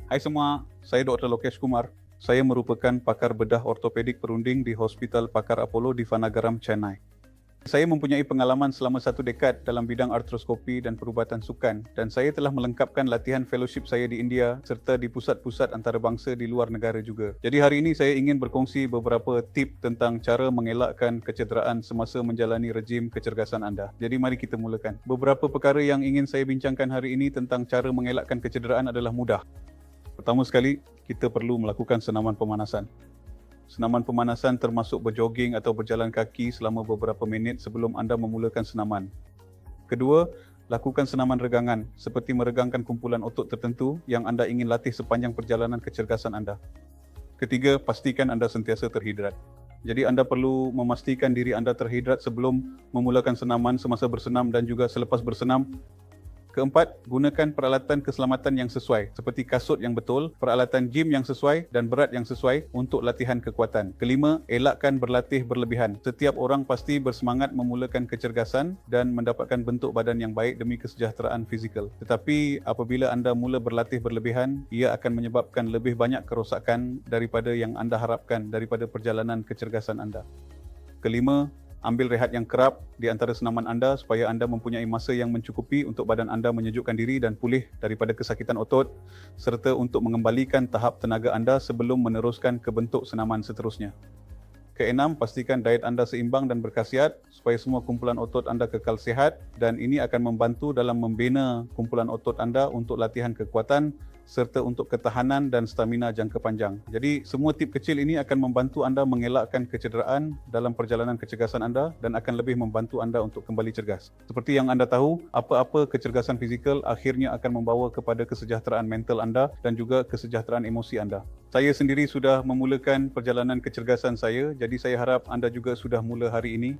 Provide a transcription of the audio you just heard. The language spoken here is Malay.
Hai semua, saya Dr. Lokesh Kumar. Saya merupakan pakar bedah ortopedik perunding di Hospital Pakar Apollo di Vanagaram, Chennai. Saya mempunyai pengalaman selama 1 dekad dalam bidang artroskopi dan perubatan sukan dan saya telah melengkapkan latihan fellowship saya di India serta di pusat-pusat antarabangsa di luar negara juga. Jadi hari ini saya ingin berkongsi beberapa tip tentang cara mengelakkan kecederaan semasa menjalani rejim kecergasan anda. Jadi mari kita mulakan. Beberapa perkara yang ingin saya bincangkan hari ini tentang cara mengelakkan kecederaan adalah mudah. Pertama sekali, kita perlu melakukan senaman pemanasan. Senaman pemanasan termasuk berjoging atau berjalan kaki selama beberapa minit sebelum anda memulakan senaman. Kedua, lakukan senaman regangan seperti meregangkan kumpulan otot tertentu yang anda ingin latih sepanjang perjalanan kecergasan anda. Ketiga, pastikan anda sentiasa terhidrat. Jadi anda perlu memastikan diri anda terhidrat sebelum memulakan senaman, semasa bersenam dan juga selepas bersenam. Keempat, gunakan peralatan keselamatan yang sesuai seperti kasut yang betul, peralatan gym yang sesuai dan berat yang sesuai untuk latihan kekuatan. Kelima, elakkan berlatih berlebihan. Setiap orang pasti bersemangat memulakan kecergasan dan mendapatkan bentuk badan yang baik demi kesejahteraan fizikal. Tetapi apabila anda mula berlatih berlebihan, ia akan menyebabkan lebih banyak kerosakan daripada yang anda harapkan daripada perjalanan kecergasan anda. Kelima, ambil rehat yang kerap di antara senaman anda supaya anda mempunyai masa yang mencukupi untuk badan anda menyejukkan diri dan pulih daripada kesakitan otot serta untuk mengembalikan tahap tenaga anda sebelum meneruskan ke bentuk senaman seterusnya. Keenam, pastikan diet anda seimbang dan berkhasiat supaya semua kumpulan otot anda kekal sihat dan ini akan membantu dalam membina kumpulan otot anda untuk latihan kekuatan serta untuk ketahanan dan stamina jangka panjang. Jadi semua tip kecil ini akan membantu anda mengelakkan kecederaan dalam perjalanan kecergasan anda dan akan lebih membantu anda untuk kembali cergas. Seperti yang anda tahu, apa-apa kecergasan fizikal akhirnya akan membawa kepada kesejahteraan mental anda dan juga kesejahteraan emosi anda. Saya sendiri sudah memulakan perjalanan kecergasan saya, jadi saya harap anda juga sudah mula hari ini.